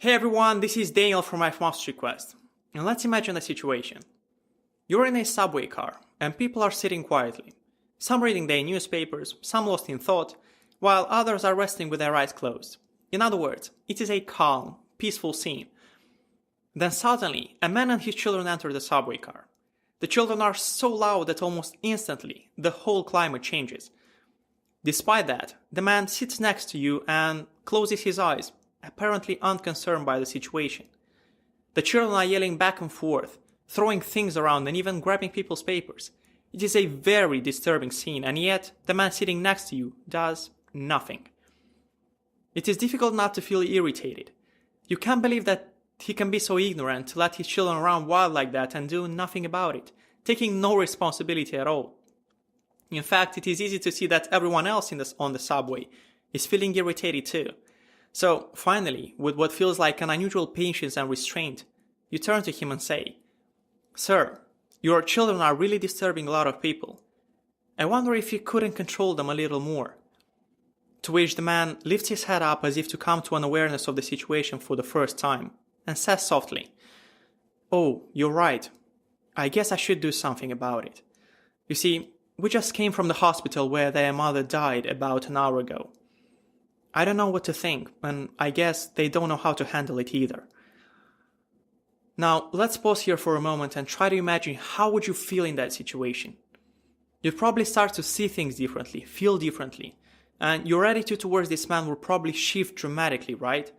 Hey everyone, this is Daniel from my Master Request. And let's imagine a situation. You're in a subway car, and people are sitting quietly. Some reading their newspapers, some lost in thought, while others are resting with their eyes closed. In other words, it is a calm, peaceful scene. Then suddenly, a man and his children enter the subway car. The children are so loud that almost instantly, the whole climate changes. Despite that, the man sits next to you and closes his eyes, apparently unconcerned by the situation. The children are yelling back and forth, throwing things around and even grabbing people's papers. It is a very disturbing scene, and yet the man sitting next to you does nothing. It is difficult not to feel irritated. You can't believe that he can be so ignorant to let his children run wild like that and do nothing about it, taking no responsibility at all. In fact, it is easy to see that everyone else on the subway is feeling irritated too. So, finally, with what feels like an unusual patience and restraint, you turn to him and say, "Sir, your children are really disturbing a lot of people. I wonder if you couldn't control them a little more." To which the man lifts his head up as if to come to an awareness of the situation for the first time, and says softly, "Oh, you're right. I guess I should do something about it. You see, we just came from the hospital where their mother died about an hour ago. I don't know what to think, and I guess they don't know how to handle it either." Now, let's pause here for a moment and try to imagine how would you feel in that situation. You'd probably start to see things differently, feel differently, and your attitude towards this man will probably shift dramatically, right?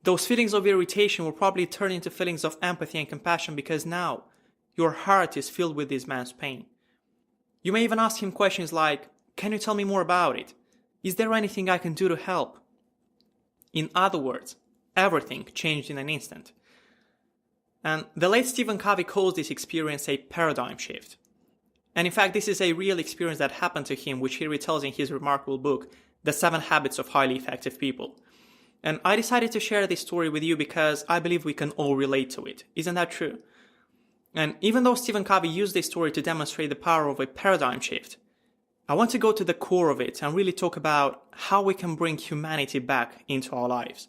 Those feelings of irritation will probably turn into feelings of empathy and compassion because now your heart is filled with this man's pain. You may even ask him questions like, "Can you tell me more about it? Is there anything I can do to help?" In other words, everything changed in an instant. And the late Stephen Covey calls this experience a paradigm shift. And in fact, this is a real experience that happened to him, which he retells in his remarkable book, The 7 Habits of Highly Effective People. And I decided to share this story with you because I believe we can all relate to it. Isn't that true? And even though Stephen Covey used this story to demonstrate the power of a paradigm shift, I want to go to the core of it and really talk about how we can bring humanity back into our lives.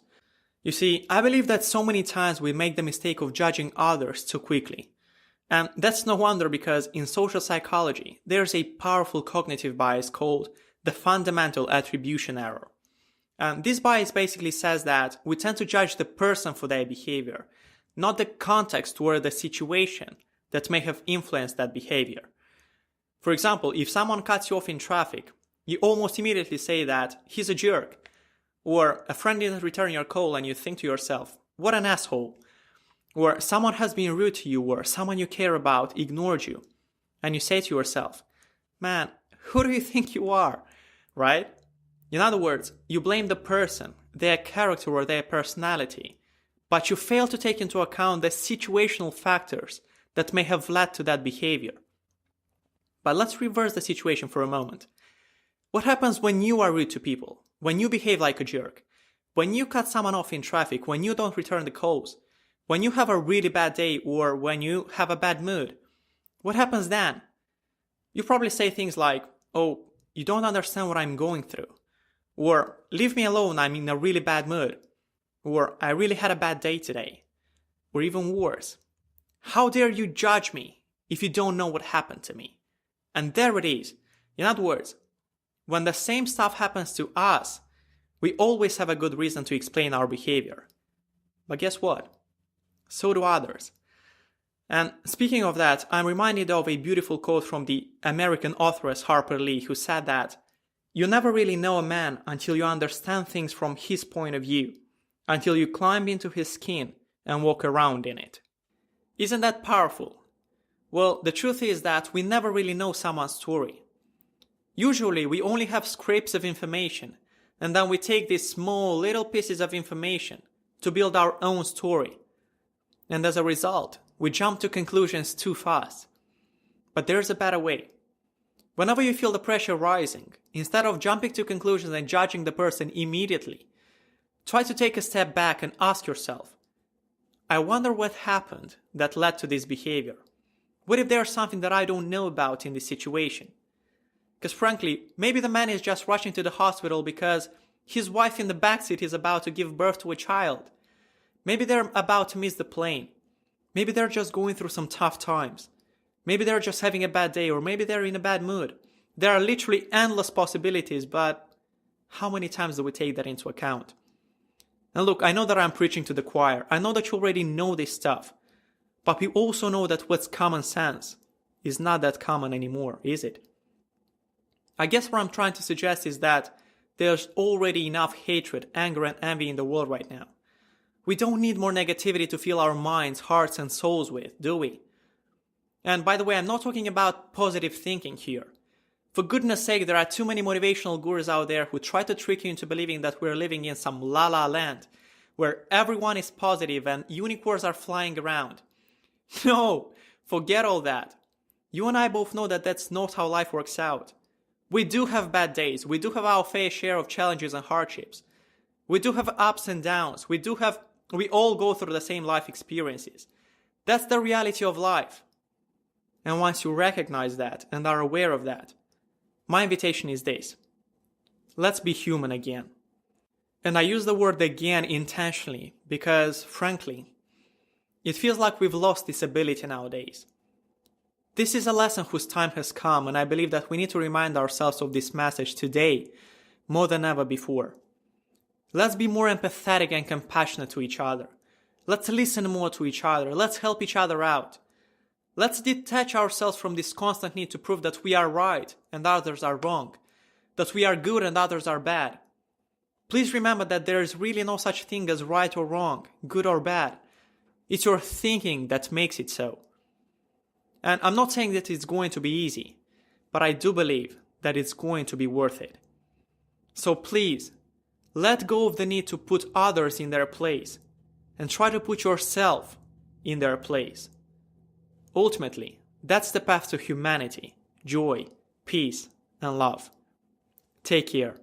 You see, I believe that so many times we make the mistake of judging others too quickly. And that's no wonder because in social psychology, there's a powerful cognitive bias called the fundamental attribution error. And this bias basically says that we tend to judge the person for their behavior, not the context or the situation that may have influenced that behavior. For example, if someone cuts you off in traffic, you almost immediately say that he's a jerk. Or a friend didn't return your call and you think to yourself, what an asshole. Or someone has been rude to you or someone you care about ignored you. And you say to yourself, man, who do you think you are? Right? In other words, you blame the person, their character or their personality, but you fail to take into account the situational factors that may have led to that behavior. But let's reverse the situation for a moment. What happens when you are rude to people? When you behave like a jerk? When you cut someone off in traffic? When you don't return the calls? When you have a really bad day or when you have a bad mood? What happens then? You probably say things like, "Oh, you don't understand what I'm going through." Or, "Leave me alone, I'm in a really bad mood." Or, "I really had a bad day today." Or even worse, "How dare you judge me if you don't know what happened to me?" And there it is. In other words, when the same stuff happens to us, we always have a good reason to explain our behavior. But guess what? So do others. And speaking of that, I'm reminded of a beautiful quote from the American authoress Harper Lee, who said that, "You never really know a man until you understand things from his point of view, until you climb into his skin and walk around in it." Isn't that powerful? Well, the truth is that we never really know someone's story. Usually, we only have scraps of information, and then we take these small little pieces of information to build our own story. And as a result, we jump to conclusions too fast. But there's a better way. Whenever you feel the pressure rising, instead of jumping to conclusions and judging the person immediately, try to take a step back and ask yourself, I wonder what happened that led to this behavior. What if there's something that I don't know about in this situation? Because frankly, maybe the man is just rushing to the hospital because his wife in the backseat is about to give birth to a child. Maybe they're about to miss the plane. Maybe they're just going through some tough times. Maybe they're just having a bad day, or maybe they're in a bad mood. There are literally endless possibilities, but how many times do we take that into account? And look, I know that I'm preaching to the choir. I know that you already know this stuff. But we also know that what's common sense is not that common anymore, is it? I guess what I'm trying to suggest is that there's already enough hatred, anger, and envy in the world right now. We don't need more negativity to fill our minds, hearts, and souls with, do we? And by the way, I'm not talking about positive thinking here. For goodness sake, there are too many motivational gurus out there who try to trick you into believing that we're living in some la-la land, where everyone is positive and unicorns are flying around. No, forget all that. You and I both know that that's not how life works out. We do have bad days. We do have our fair share of challenges and hardships. We do have ups and downs. We all go through the same life experiences. That's the reality of life. And once you recognize that and are aware of that, my invitation is this. Let's be human again. And I use the word again intentionally because, frankly, it feels like we've lost this ability nowadays. This is a lesson whose time has come, and I believe that we need to remind ourselves of this message today more than ever before. Let's be more empathetic and compassionate to each other. Let's listen more to each other. Let's help each other out. Let's detach ourselves from this constant need to prove that we are right and others are wrong, that we are good and others are bad. Please remember that there is really no such thing as right or wrong, good or bad. It's your thinking that makes it so. And I'm not saying that it's going to be easy, but I do believe that it's going to be worth it. So please, let go of the need to put others in their place and try to put yourself in their place. Ultimately, that's the path to humanity, joy, peace, and love. Take care.